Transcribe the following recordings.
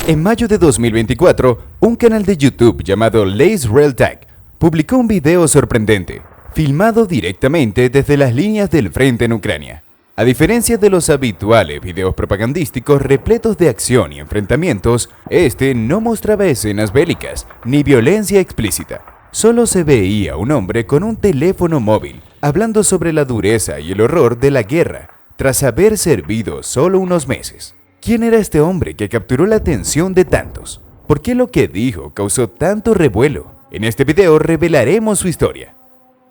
En mayo de 2024, un canal de YouTube llamado Lace Real Tag publicó un video sorprendente, filmado directamente desde las líneas del frente en Ucrania. A diferencia de los habituales videos propagandísticos repletos de acción y enfrentamientos, este no mostraba escenas bélicas ni violencia explícita. Solo se veía un hombre con un teléfono móvil hablando sobre la dureza y el horror de la guerra tras haber servido solo unos meses. ¿Quién era este hombre que capturó la atención de tantos? ¿Por qué lo que dijo causó tanto revuelo? En este video revelaremos su historia.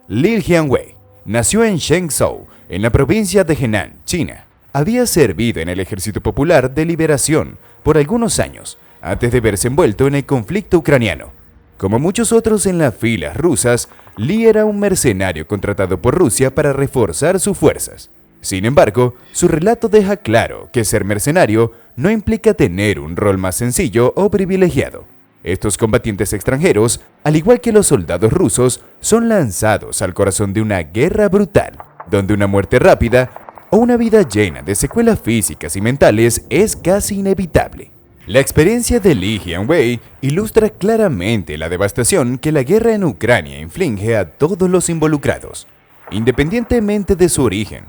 Li Jianwei nació en Shenzhou, en la provincia de Henan, China. Había servido en el Ejército Popular de Liberación por algunos años, antes de verse envuelto en el conflicto ucraniano. Como muchos otros en las filas rusas, Li era un mercenario contratado por Rusia para reforzar sus fuerzas. Sin embargo, su relato deja claro que ser mercenario no implica tener un rol más sencillo o privilegiado. Estos combatientes extranjeros, al igual que los soldados rusos, son lanzados al corazón de una guerra brutal, donde una muerte rápida o una vida llena de secuelas físicas y mentales es casi inevitable. La experiencia de Li Jianwei ilustra claramente la devastación que la guerra en Ucrania inflige a todos los involucrados, independientemente de su origen.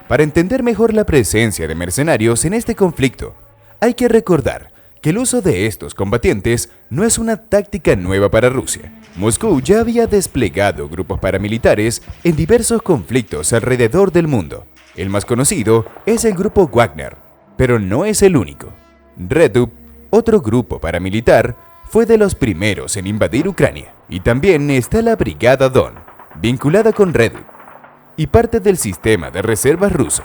Para entender mejor la presencia de mercenarios en este conflicto, hay que recordar que el uso de estos combatientes no es una táctica nueva para Rusia. Moscú ya había desplegado grupos paramilitares en diversos conflictos alrededor del mundo. El más conocido es el grupo Wagner, pero no es el único. Redut, otro grupo paramilitar, fue de los primeros en invadir Ucrania. Y también está la Brigada Don, vinculada con Redut, y parte del sistema de reservas ruso.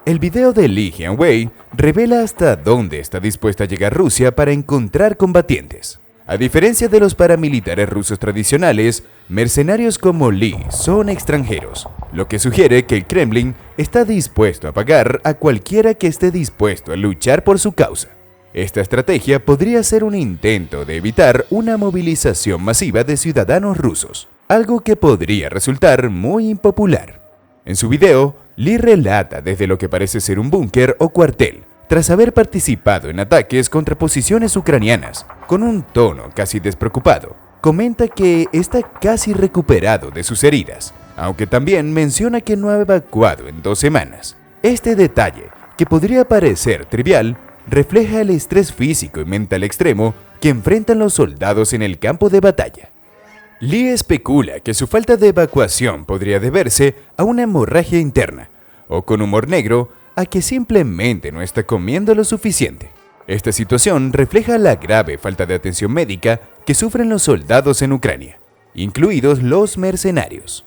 El video de Li Jianwei revela hasta dónde está dispuesta a llegar Rusia para encontrar combatientes. A diferencia de los paramilitares rusos tradicionales, mercenarios como Li son extranjeros, lo que sugiere que el Kremlin está dispuesto a pagar a cualquiera que esté dispuesto a luchar por su causa. Esta estrategia podría ser un intento de evitar una movilización masiva de ciudadanos rusos, algo que podría resultar muy impopular. En su video, Li relata desde lo que parece ser un búnker o cuartel, tras haber participado en ataques contra posiciones ucranianas, con un tono casi despreocupado. Comenta que está casi recuperado de sus heridas, aunque también menciona que no ha evacuado en 2 semanas. Este detalle, que podría parecer trivial, refleja el estrés físico y mental extremo que enfrentan los soldados en el campo de batalla. Li especula que su falta de evacuación podría deberse a una hemorragia interna, o con humor negro, a que simplemente no está comiendo lo suficiente. Esta situación refleja la grave falta de atención médica que sufren los soldados en Ucrania, incluidos los mercenarios.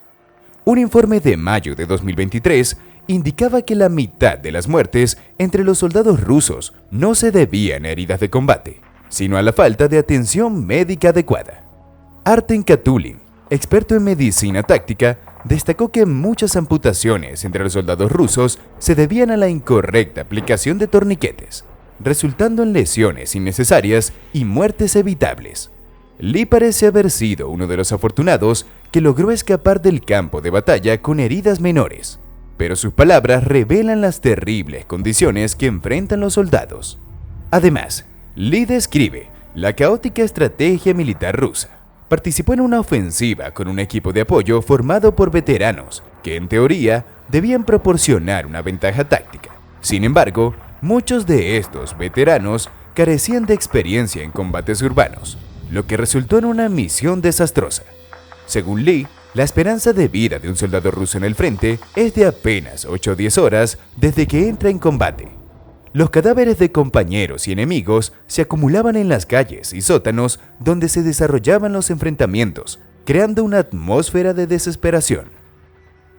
Un informe de mayo de 2023 indicaba que la mitad de las muertes entre los soldados rusos no se debían a heridas de combate, sino a la falta de atención médica adecuada. Artem Katulin, experto en medicina táctica, destacó que muchas amputaciones entre los soldados rusos se debían a la incorrecta aplicación de torniquetes, resultando en lesiones innecesarias y muertes evitables. Li parece haber sido uno de los afortunados que logró escapar del campo de batalla con heridas menores, pero sus palabras revelan las terribles condiciones que enfrentan los soldados. Además, Li describe la caótica estrategia militar rusa. Participó en una ofensiva con un equipo de apoyo formado por veteranos que, en teoría, debían proporcionar una ventaja táctica. Sin embargo, muchos de estos veteranos carecían de experiencia en combates urbanos, lo que resultó en una misión desastrosa. Según Li, la esperanza de vida de un soldado ruso en el frente es de apenas 8 o 10 horas desde que entra en combate. Los cadáveres de compañeros y enemigos se acumulaban en las calles y sótanos donde se desarrollaban los enfrentamientos, creando una atmósfera de desesperación.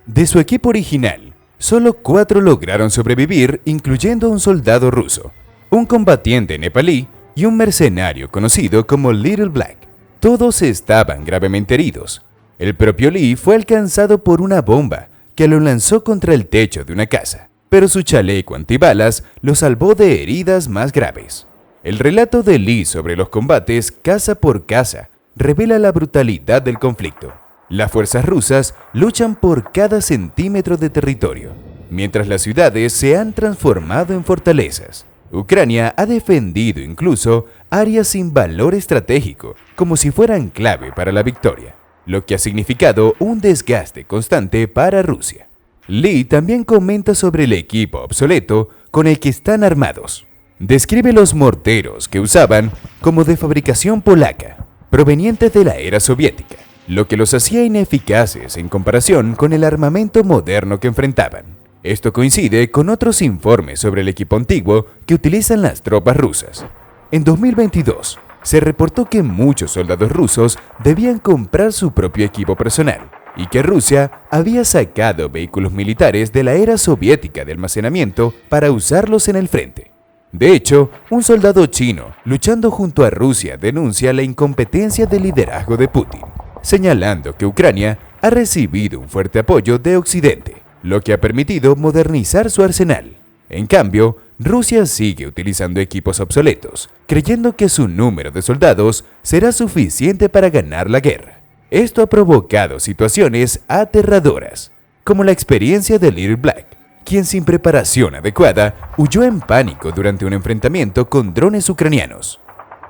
De su equipo original, solo 4 lograron sobrevivir, incluyendo un soldado ruso, un combatiente nepalí y un mercenario conocido como Little Black. Todos estaban gravemente heridos. El propio Li fue alcanzado por una bomba que lo lanzó contra el techo de una casa, pero su chaleco antibalas lo salvó de heridas más graves. El relato de Li sobre los combates casa por casa revela la brutalidad del conflicto. Las fuerzas rusas luchan por cada centímetro de territorio, mientras las ciudades se han transformado en fortalezas. Ucrania ha defendido incluso áreas sin valor estratégico, como si fueran clave para la victoria, lo que ha significado un desgaste constante para Rusia. Lee también comenta sobre el equipo obsoleto con el que están armados. Describe los morteros que usaban como de fabricación polaca, provenientes de la era soviética, lo que los hacía ineficaces en comparación con el armamento moderno que enfrentaban. Esto coincide con otros informes sobre el equipo antiguo que utilizan las tropas rusas. En 2022, se reportó que muchos soldados rusos debían comprar su propio equipo personal y que Rusia había sacado vehículos militares de la era soviética de almacenamiento para usarlos en el frente. De hecho, un soldado chino luchando junto a Rusia denuncia la incompetencia del liderazgo de Putin, señalando que Ucrania ha recibido un fuerte apoyo de Occidente, lo que ha permitido modernizar su arsenal. En cambio, Rusia sigue utilizando equipos obsoletos, creyendo que su número de soldados será suficiente para ganar la guerra. Esto ha provocado situaciones aterradoras, como la experiencia de Little Black, quien sin preparación adecuada huyó en pánico durante un enfrentamiento con drones ucranianos.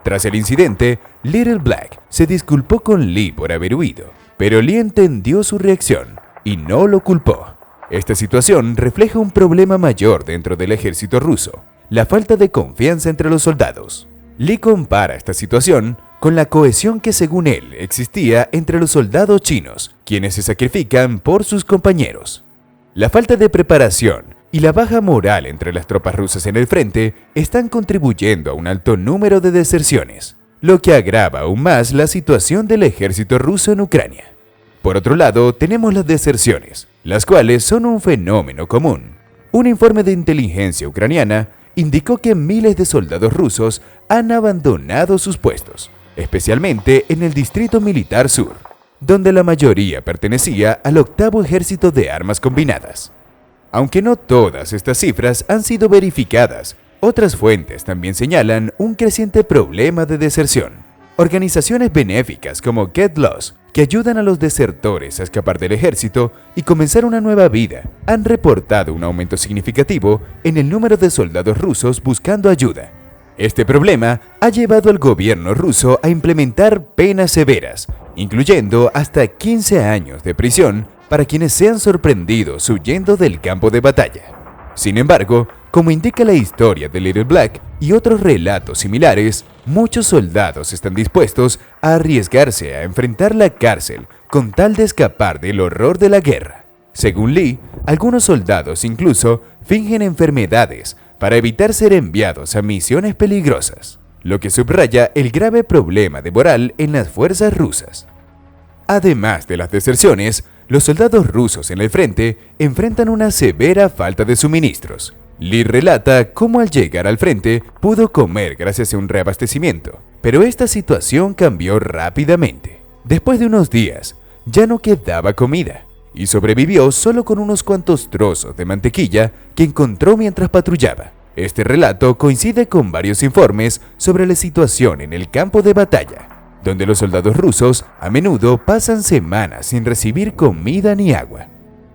Tras el incidente, Little Black se disculpó con Lee por haber huido, pero Lee entendió su reacción y no lo culpó. Esta situación refleja un problema mayor dentro del ejército ruso, la falta de confianza entre los soldados. Lee compara esta situación con la cohesión que según él existía entre los soldados chinos, quienes se sacrifican por sus compañeros. La falta de preparación y la baja moral entre las tropas rusas en el frente están contribuyendo a un alto número de deserciones, lo que agrava aún más la situación del ejército ruso en Ucrania. Por otro lado, tenemos las deserciones, las cuales son un fenómeno común. Un informe de inteligencia ucraniana indicó que miles de soldados rusos han abandonado sus puestos, especialmente en el Distrito Militar Sur, donde la mayoría pertenecía al 8º Ejército de Armas Combinadas. Aunque no todas estas cifras han sido verificadas, otras fuentes también señalan un creciente problema de deserción. Organizaciones benéficas como Get Lost, que ayudan a los desertores a escapar del ejército y comenzar una nueva vida, han reportado un aumento significativo en el número de soldados rusos buscando ayuda. Este problema ha llevado al gobierno ruso a implementar penas severas, incluyendo hasta 15 años de prisión para quienes sean sorprendidos huyendo del campo de batalla. Sin embargo, como indica la historia de Little Black y otros relatos similares, muchos soldados están dispuestos a arriesgarse a enfrentar la cárcel con tal de escapar del horror de la guerra. Según Lee, algunos soldados incluso fingen enfermedades para evitar ser enviados a misiones peligrosas, lo que subraya el grave problema de moral en las fuerzas rusas. Además de las deserciones, los soldados rusos en el frente enfrentan una severa falta de suministros. Lee relata cómo al llegar al frente pudo comer gracias a un reabastecimiento, pero esta situación cambió rápidamente. Después de unos días, ya no quedaba comida, y sobrevivió solo con unos cuantos trozos de mantequilla que encontró mientras patrullaba. Este relato coincide con varios informes sobre la situación en el campo de batalla, donde los soldados rusos a menudo pasan semanas sin recibir comida ni agua.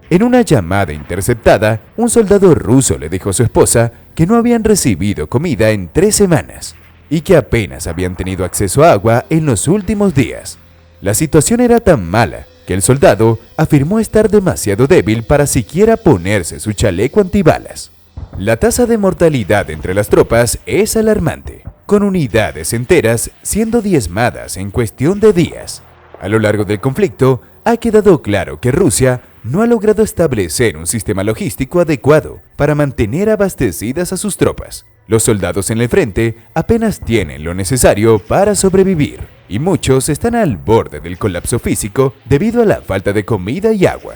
En una llamada interceptada, un soldado ruso le dijo a su esposa que no habían recibido comida en 3 semanas y que apenas habían tenido acceso a agua en los últimos días. La situación era tan mala que el soldado afirmó estar demasiado débil para siquiera ponerse su chaleco antibalas. La tasa de mortalidad entre las tropas es alarmante, con unidades enteras siendo diezmadas en cuestión de días. A lo largo del conflicto, ha quedado claro que Rusia no ha logrado establecer un sistema logístico adecuado para mantener abastecidas a sus tropas. Los soldados en el frente apenas tienen lo necesario para sobrevivir, y muchos están al borde del colapso físico debido a la falta de comida y agua.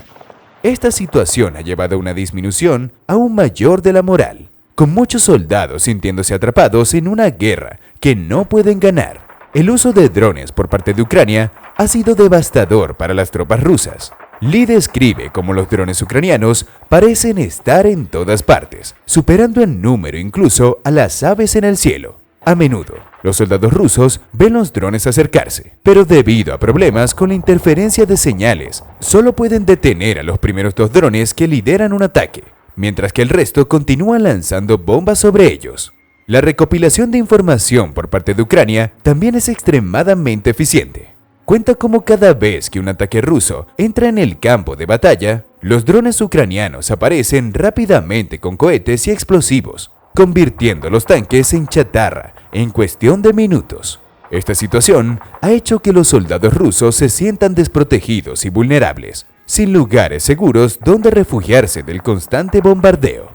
Esta situación ha llevado a una disminución aún mayor de la moral, con muchos soldados sintiéndose atrapados en una guerra que no pueden ganar. El uso de drones por parte de Ucrania ha sido devastador para las tropas rusas. Lee describe cómo los drones ucranianos parecen estar en todas partes, superando en número incluso a las aves en el cielo. A menudo, los soldados rusos ven los drones acercarse, pero debido a problemas con la interferencia de señales, solo pueden detener a los primeros 2 drones que lideran un ataque, mientras que el resto continúa lanzando bombas sobre ellos. La recopilación de información por parte de Ucrania también es extremadamente eficiente. Cuenta cómo cada vez que un ataque ruso entra en el campo de batalla, los drones ucranianos aparecen rápidamente con cohetes y explosivos, convirtiendo los tanques en chatarra en cuestión de minutos. Esta situación ha hecho que los soldados rusos se sientan desprotegidos y vulnerables, sin lugares seguros donde refugiarse del constante bombardeo.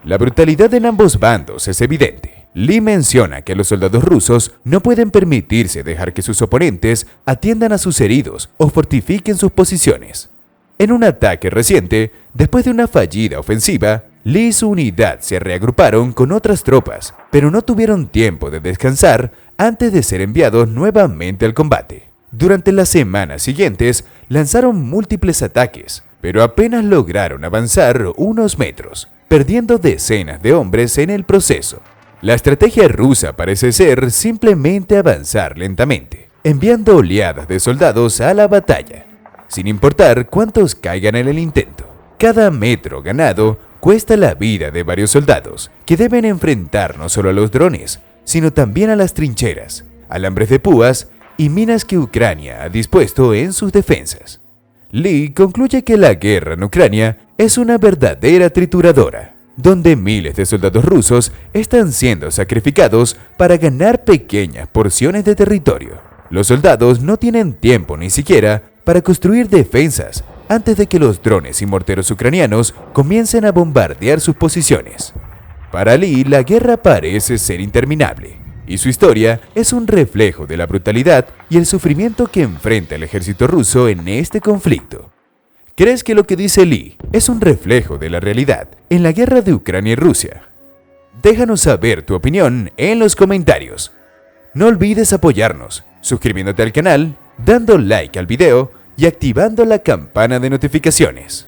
La brutalidad en ambos bandos es evidente. Lee menciona que los soldados rusos no pueden permitirse dejar que sus oponentes atiendan a sus heridos o fortifiquen sus posiciones. En un ataque reciente, después de una fallida ofensiva, Lee y su unidad se reagruparon con otras tropas, pero no tuvieron tiempo de descansar antes de ser enviados nuevamente al combate. Durante las semanas siguientes, lanzaron múltiples ataques, pero apenas lograron avanzar unos metros, perdiendo decenas de hombres en el proceso. La estrategia rusa parece ser simplemente avanzar lentamente, enviando oleadas de soldados a la batalla, sin importar cuántos caigan en el intento. Cada metro ganado cuesta la vida de varios soldados, que deben enfrentar no solo a los drones, sino también a las trincheras, alambres de púas y minas que Ucrania ha dispuesto en sus defensas. Lee concluye que la guerra en Ucrania es una verdadera trituradora, donde miles de soldados rusos están siendo sacrificados para ganar pequeñas porciones de territorio. Los soldados no tienen tiempo ni siquiera para construir defensas antes de que los drones y morteros ucranianos comiencen a bombardear sus posiciones. Para Lee, la guerra parece ser interminable, y su historia es un reflejo de la brutalidad y el sufrimiento que enfrenta el ejército ruso en este conflicto. ¿Crees que lo que dice Lee es un reflejo de la realidad en la guerra de Ucrania y Rusia? Déjanos saber tu opinión en los comentarios. No olvides apoyarnos, suscribiéndote al canal, dando like al video y activando la campana de notificaciones.